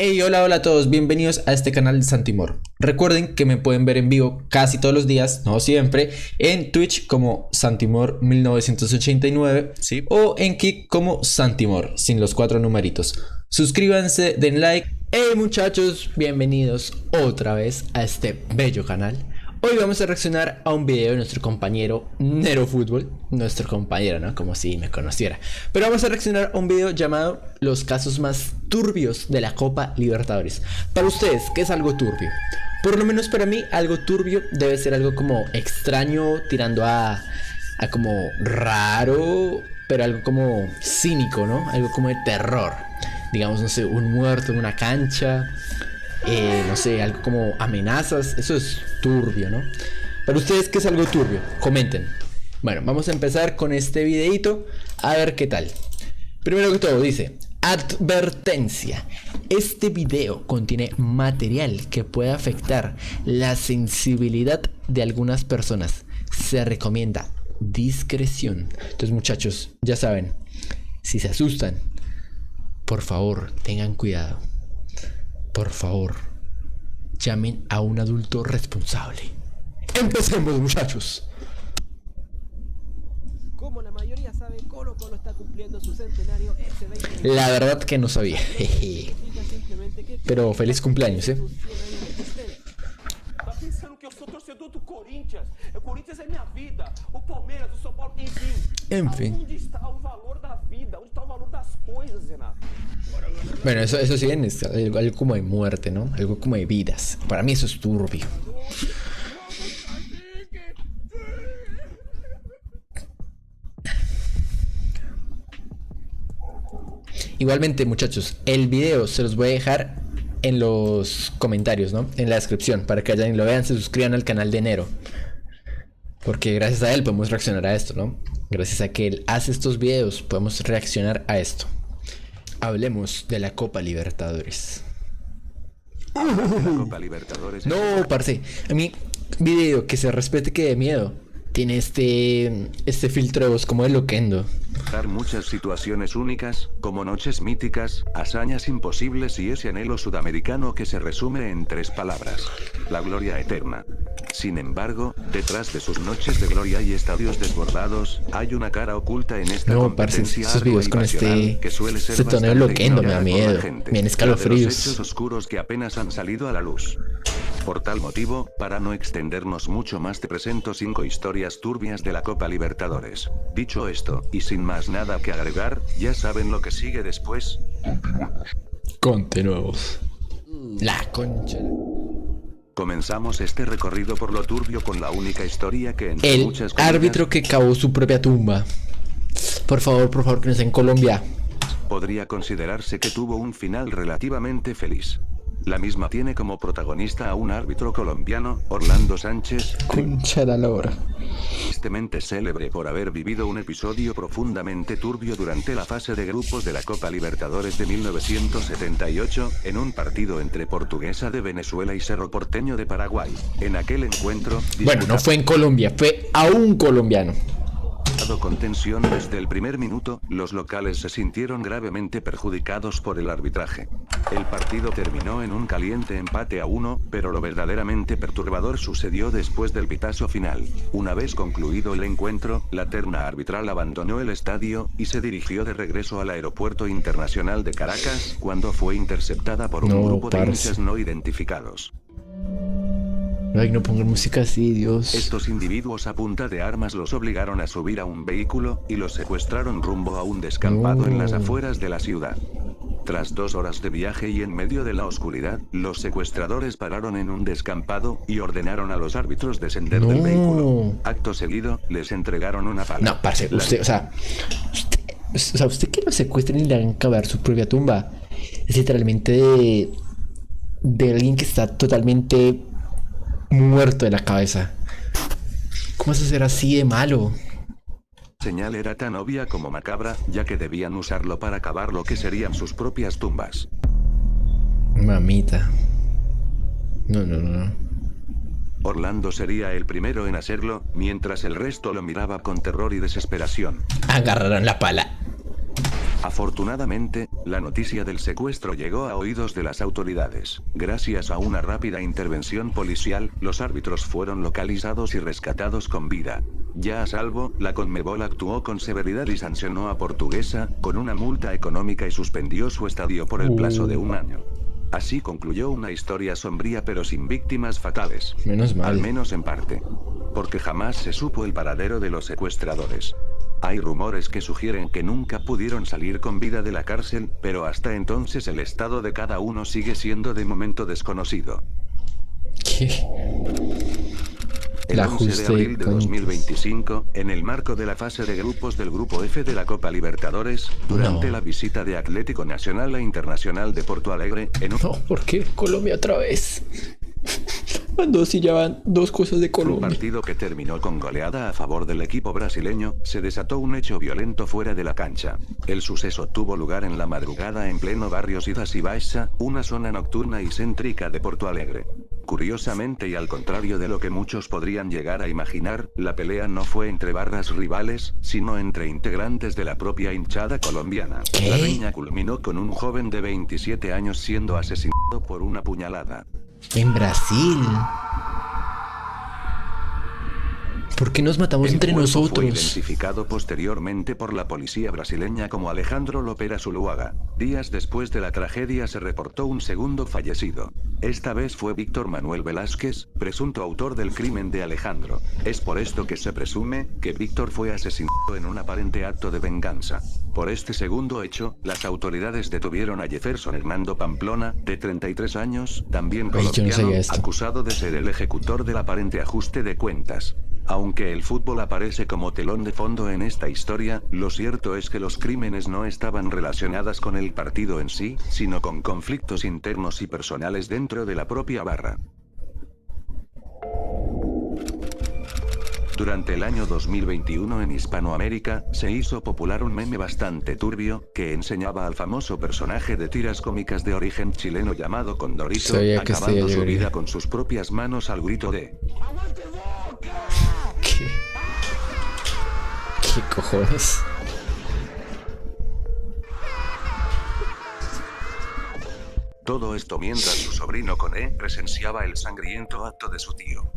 Hey, hola, hola a todos, bienvenidos a este canal de Santimor. Recuerden que me pueden ver en vivo casi todos los días, no siempre, en Twitch como Santimor 1989, ¿sí? O en Kick como Santimor, sin los 4 numeritos. Suscríbanse, den like. Hey muchachos, bienvenidos otra vez a este bello canal. Hoy vamos a reaccionar a un video de nuestro compañero Nero Fútbol. Nuestro compañero, ¿no? Como si me conociera. Pero vamos a reaccionar a un video llamado Los casos más turbios de la Copa Libertadores. Para ustedes, ¿qué es algo turbio? Por lo menos para mí, algo turbio debe ser algo como extraño, tirando a como raro, pero algo como cínico, ¿no? Algo como de terror. Digamos, no sé, un muerto en una cancha. No sé, algo como amenazas. Eso es turbio, ¿no? Para ustedes, ¿qué es algo turbio? Comenten. Bueno, vamos a empezar con este videito. A ver qué tal. Primero que todo dice: advertencia. Este video contiene material que puede afectar la sensibilidad de algunas personas. Se recomienda discreción. Entonces, muchachos, ya saben, si se asustan, por favor, tengan cuidado. Por favor, llamen a un adulto responsable. Empecemos, muchachos. Como la mayoría sabe, Colo-Colo está cumpliendo su centenario este 2020. La verdad que no sabía. Pero feliz cumpleaños, ¿eh? Tá pensando que eu sou torcedor do Corinthians? O Corinthians é minha vida. O Palmeiras, o São Paulo, enfim. Onde está o valor da vida? Onde está o valor das coisas, Renato? Bueno, eso sí es algo como de muerte, ¿no? Algo como de vidas. Para mí eso es turbio. Igualmente, muchachos, el video se los voy a dejar en los comentarios, ¿no? En la descripción, para que vayan y lo vean, se suscriban al canal de Nero. Porque gracias a él podemos reaccionar a esto, ¿no? Gracias a que él hace estos videos, podemos reaccionar a esto. Hablemos de la Copa Libertadores. La Copa Libertadores. No, parce, a mí, video que se respete que de miedo. Tiene este filtro de voz como de Loquendo. Dar muchas situaciones únicas, como noches míticas, hazañas imposibles y ese anhelo sudamericano que se resume en 3 palabras: la gloria eterna. Sin embargo, detrás de sus noches de gloria y estadios desbordados, hay una cara oculta en esta competencia esos videos con que suele ser este tono de Loquendo me da miedo. Bien escalofríos. Los hechos oscuros que apenas han salido a la luz. Por tal motivo, para no extendernos mucho más, te presento 5 historias turbias de la Copa Libertadores. Dicho esto, y sin más nada que agregar, ya saben lo que sigue después. Continuemos. La concha. Comenzamos este recorrido por lo turbio con la única historia que entre el muchas comillas, árbitro que cavó su propia tumba. Por favor, que no sea en Colombia. podría considerarse que tuvo un final relativamente feliz. La misma tiene como protagonista a un árbitro colombiano, Orlando Sánchez, Concha de la lora. tristemente célebre por haber vivido un episodio profundamente turbio durante la fase de grupos de la Copa Libertadores de 1978, en un partido entre Portuguesa de Venezuela y Cerro Porteño de Paraguay. En aquel encuentro, Bueno, no fue en Colombia, fue a un colombiano. con tensión desde el primer minuto, los locales se sintieron gravemente perjudicados por el arbitraje. El partido terminó en un caliente empate a 1, pero lo verdaderamente perturbador sucedió después del pitazo final. Una vez concluido el encuentro, la terna arbitral abandonó el estadio y se dirigió de regreso al aeropuerto internacional de Caracas, cuando fue interceptada por un grupo de hinchas no identificados. Ay, no pongan música así, Dios. Estos individuos a punta de armas los obligaron a subir a un vehículo y los secuestraron rumbo a un descampado en las afueras de la ciudad. Tras 2 horas de viaje y en medio de la oscuridad, los secuestradores pararon en un descampado y ordenaron a los árbitros descender del vehículo. Acto seguido, les entregaron una pala. No, parce, usted que lo secuestren y le hagan cavar su propia tumba. Es literalmente de alguien que está totalmente muerto de la cabeza. ¿Cómo vas a ser así de malo? La señal era tan obvia como macabra, ya que debían usarlo para cavar lo que serían sus propias tumbas. Mamita. No. Orlando sería el primero en hacerlo, mientras el resto lo miraba con terror y desesperación. Agarraron la pala. A Afortunadamente, la noticia del secuestro llegó a oídos de las autoridades. Gracias a una rápida intervención policial, los árbitros fueron localizados y rescatados con vida. Ya a salvo, la Conmebol actuó con severidad y sancionó a Portuguesa, con una multa económica y suspendió su estadio por el plazo de 1 año. Así concluyó una historia sombría pero sin víctimas fatales. Menos mal. Al menos en parte. Porque jamás se supo el paradero de los secuestradores. Hay rumores que sugieren que nunca pudieron salir con vida de la cárcel, pero hasta entonces el estado de cada uno sigue siendo de momento desconocido. ¿Qué? El 11 de abril de 2025, en el marco de la fase de grupos del Grupo F de la Copa Libertadores, durante la visita de Atlético Nacional a Internacional de Porto Alegre, en un... No, ¿por qué Colombia otra vez? Cuando sí ya van 2 cosas de Colombia. Un partido que terminó con goleada a favor del equipo brasileño, se desató un hecho violento fuera de la cancha. El suceso tuvo lugar en la madrugada en pleno barrio Ciudad y Baixa, una zona nocturna y céntrica de Porto Alegre. Curiosamente y al contrario de lo que muchos podrían llegar a imaginar, la pelea no fue entre barras rivales, sino entre integrantes de la propia hinchada colombiana. ¿Qué? La riña culminó con un joven de 27 años siendo asesinado por una puñalada. En Brasil. ¿Por qué nos matamos entre Fue nosotros? identificado posteriormente por la policía brasileña como Alejandro Lopera Zuluaga. Días después de la tragedia se reportó un segundo fallecido. Esta vez fue Víctor Manuel Velázquez, presunto autor del crimen de Alejandro. Es por esto que se presume que Víctor fue asesinado en un aparente acto de venganza. Por este segundo hecho, las autoridades detuvieron a Jefferson Hernando Pamplona, de 33 años, también colombiano, acusado de ser el ejecutor del aparente ajuste de cuentas. Aunque el fútbol aparece como telón de fondo en esta historia, lo cierto es que los crímenes no estaban relacionados con el partido en sí, sino con conflictos internos y personales dentro de la propia barra. Durante el año 2021 en Hispanoamérica, se hizo popular un meme bastante turbio, que enseñaba al famoso personaje de tiras cómicas de origen chileno llamado Condorito, acabando su vida con sus propias manos al grito de ¡Aguante Boca! ¿Qué cojones? Todo esto mientras su sobrino Coné presenciaba el sangriento acto de su tío.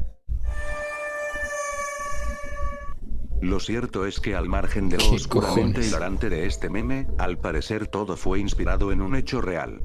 Lo cierto es que al margen de lo oscuramente hilarante de este meme, al parecer todo fue inspirado en un hecho real.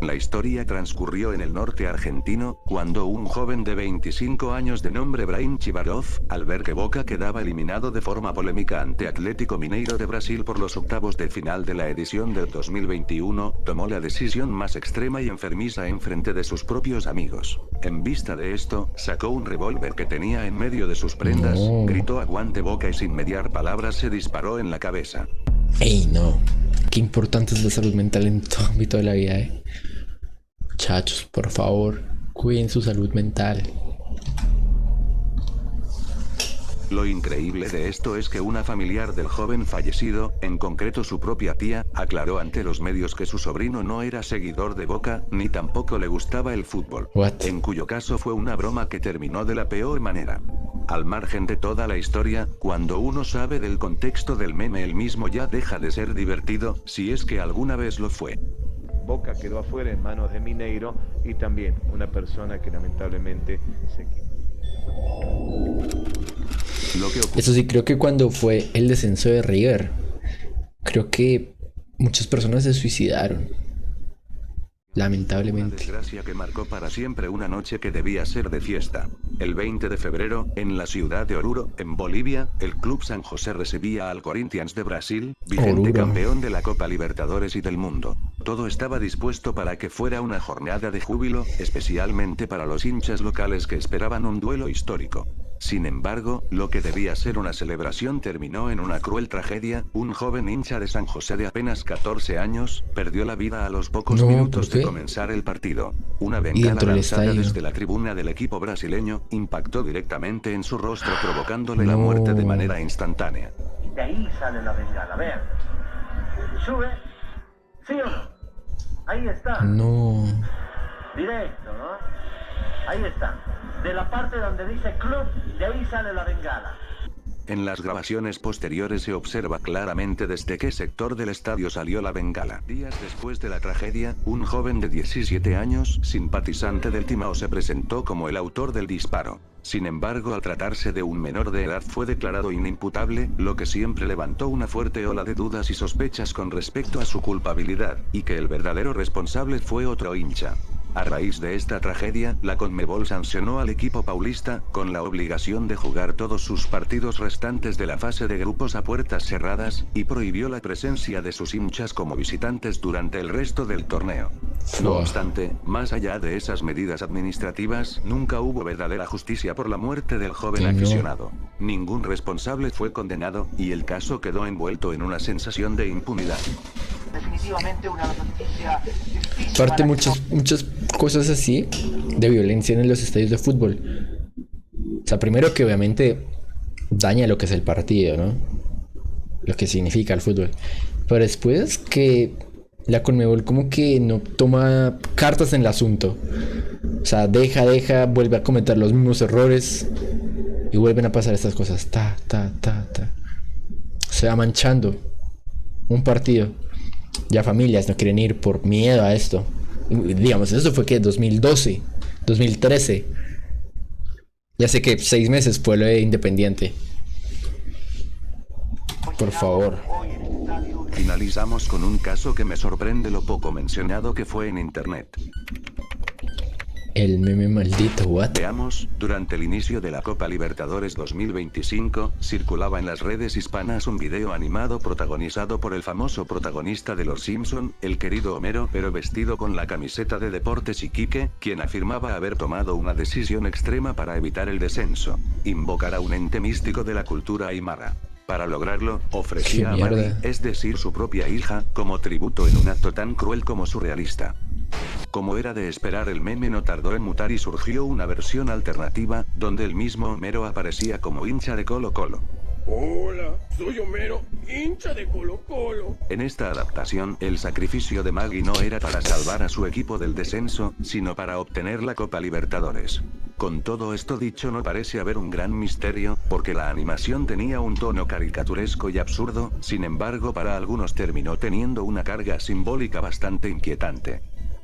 La historia transcurrió en el norte argentino, cuando un joven de 25 años de nombre Brain Chivarov, al ver que Boca quedaba eliminado de forma polémica ante Atlético Mineiro de Brasil por los octavos de final de la edición del 2021, tomó la decisión más extrema y enfermiza en frente de sus propios amigos. En vista de esto, sacó un revólver que tenía en medio de sus prendas, gritó "Aguante Boca" y sin mediar palabras se disparó en la cabeza. ¡Ey, no! Qué importante es la salud mental en todo ámbito de la vida, Muchachos, por favor, cuiden su salud mental. Lo increíble de esto es que una familiar del joven fallecido, en concreto su propia tía, aclaró ante los medios que su sobrino no era seguidor de Boca, ni tampoco le gustaba el fútbol. En cuyo caso fue una broma que terminó de la peor manera. Al margen de toda la historia, cuando uno sabe del contexto del meme, el mismo ya deja de ser divertido, si es que alguna vez lo fue. Boca quedó afuera en manos de Mineiro y también una persona que lamentablemente se quitó. Eso sí, creo que cuando fue el descenso de River, creo que muchas personas se suicidaron. Lamentablemente. Una desgracia que marcó para siempre una noche que debía ser de fiesta. El 20 de febrero, en la ciudad de Oruro, en Bolivia, el club San José recibía al Corinthians de Brasil, vigente campeón de la Copa Libertadores y del mundo. Todo estaba dispuesto para que fuera una jornada de júbilo, especialmente para los hinchas locales que esperaban un duelo histórico. Sin embargo, lo que debía ser una celebración terminó en una cruel tragedia. Un joven hincha de San José de apenas 14 años, perdió la vida a los pocos minutos de comenzar el partido. Una bengala lanzada desde la tribuna del equipo brasileño, impactó directamente en su rostro provocándole la muerte de manera instantánea. De ahí sale la bengala, vean. Sube, ¿sí o no? Ahí está. No. Directo, ¿no? Ahí está. De la parte donde dice club, de ahí sale la bengala. En las grabaciones posteriores se observa claramente desde qué sector del estadio salió la bengala. Días después de la tragedia, un joven de 17 años, simpatizante del Timao, se presentó como el autor del disparo. Sin embargo, al tratarse de un menor de edad fue declarado inimputable, lo que siempre levantó una fuerte ola de dudas y sospechas con respecto a su culpabilidad, y que el verdadero responsable fue otro hincha. A raíz de esta tragedia, la Conmebol sancionó al equipo paulista, con la obligación de jugar todos sus partidos restantes de la fase de grupos a puertas cerradas, y prohibió la presencia de sus hinchas como visitantes durante el resto del torneo. No obstante, más allá de esas medidas administrativas, nunca hubo verdadera justicia por la muerte del joven aficionado. Ningún responsable fue condenado, y el caso quedó envuelto en una sensación de impunidad. Definitivamente una noticia. Aparte muchas cosas así de violencia en los estadios de fútbol. O sea, primero que obviamente daña lo que es el partido, ¿no? Lo que significa el fútbol. Pero después que la Conmebol como que no toma cartas en el asunto. O sea, deja, vuelve a cometer los mismos errores y vuelven a pasar estas cosas. Se va manchando un partido. Ya familias no quieren ir por miedo a esto. Digamos, eso fue que 2012, 2013. Ya sé que 6 meses fue lo de Independiente. Por favor. Finalizamos con un caso que me sorprende lo poco mencionado que fue en internet. El meme maldito, what? Veamos, durante el inicio de la Copa Libertadores 2025, circulaba en las redes hispanas un video animado protagonizado por el famoso protagonista de Los Simpson, el querido Homero, pero vestido con la camiseta de Deportes Iquique, quien afirmaba haber tomado una decisión extrema para evitar el descenso: invocar a un ente místico de la cultura aymara. Para lograrlo, ofrecía a Mari, es decir, su propia hija, como tributo en un acto tan cruel como surrealista. Como era de esperar, el meme no tardó en mutar y surgió una versión alternativa, donde el mismo Homero aparecía como hincha de Colo-Colo. Hola, soy Homero, hincha de Colo-Colo. En esta adaptación, el sacrificio de Maggie no era para salvar a su equipo del descenso, sino para obtener la Copa Libertadores. Con todo esto dicho, no parece haber un gran misterio, porque la animación tenía un tono caricaturesco y absurdo, sin embargo para algunos terminó teniendo una carga simbólica bastante inquietante.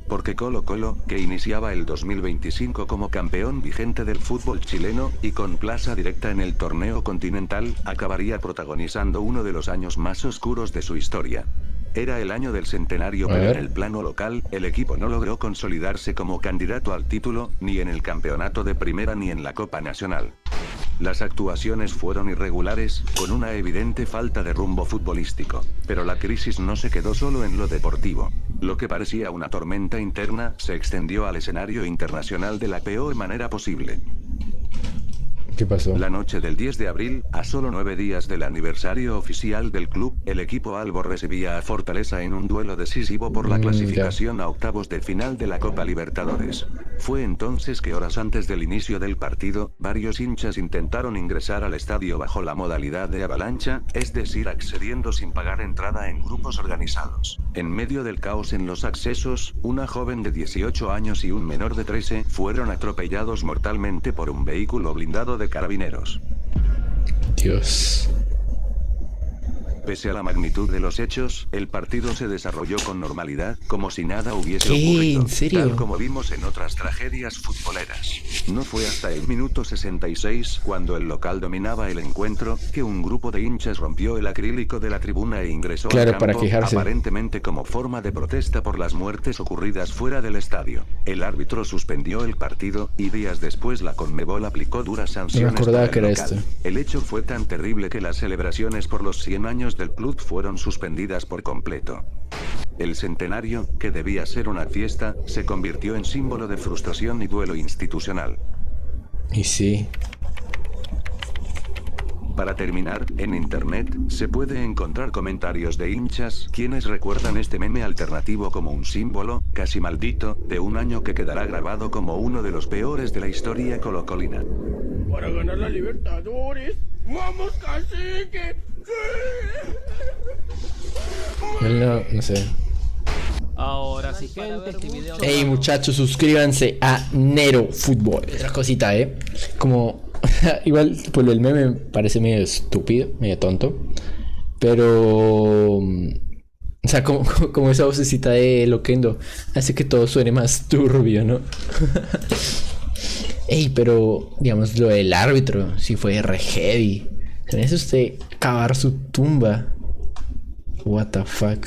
Porque Colo-Colo, que iniciaba el 2025 como campeón vigente del fútbol chileno, y con plaza directa en el torneo continental, acabaría protagonizando uno de los años más oscuros de su historia. Era el año del centenario, pero en el plano local, el equipo no logró consolidarse como candidato al título, ni en el campeonato de primera ni en la Copa Nacional. Las actuaciones fueron irregulares, con una evidente falta de rumbo futbolístico, pero la crisis no se quedó solo en lo deportivo. Lo que parecía una tormenta interna, se extendió al escenario internacional de la peor manera posible. ¿Qué pasó? La noche del 10 de abril, a solo 9 días del aniversario oficial del club, el equipo albo recibía a Fortaleza en un duelo decisivo por la clasificación a octavos de final de la Copa Libertadores. Fue entonces que, horas antes del inicio del partido, varios hinchas intentaron ingresar al estadio bajo la modalidad de avalancha, es decir, accediendo sin pagar entrada en grupos organizados. En medio del caos en los accesos, una joven de 18 años y un menor de 13 fueron atropellados mortalmente por un vehículo blindado de carabineros. Dios. Pese a la magnitud de los hechos, el partido se desarrolló con normalidad, como si nada hubiese ocurrido. ¿En serio? Tal como vimos en otras tragedias futboleras. No fue hasta el minuto 66, cuando el local dominaba el encuentro, que un grupo de hinchas rompió el acrílico de la tribuna e ingresó al campo, para quejarse, aparentemente como forma de protesta por las muertes ocurridas fuera del estadio. El árbitro suspendió el partido, y días después la Conmebol aplicó duras sanciones para el local. El hecho fue tan terrible que las celebraciones por los 100 años del club fueron suspendidas por completo. El centenario, que debía ser una fiesta, se convirtió en símbolo de frustración y duelo institucional. Y sí. Para terminar, en internet, se puede encontrar comentarios de hinchas, quienes recuerdan este meme alternativo como un símbolo, casi maldito, de un año que quedará grabado como uno de los peores de la historia colocolina. Para ganar la Libertadores, ¡vamos, cacique! No sé. Ahora sí, gente, este video... Hey muchachos, suscríbanse a Nero Fútbol. Otra cosita, como Igual, pues el meme me parece medio estúpido, medio tonto. Pero... O sea, como esa vocecita de Loquendo hace que todo suene más turbio, ¿no? Ey, pero digamos lo del árbitro, si fue re heavy. ¿Se me hace usted cavar su tumba? What the fuck.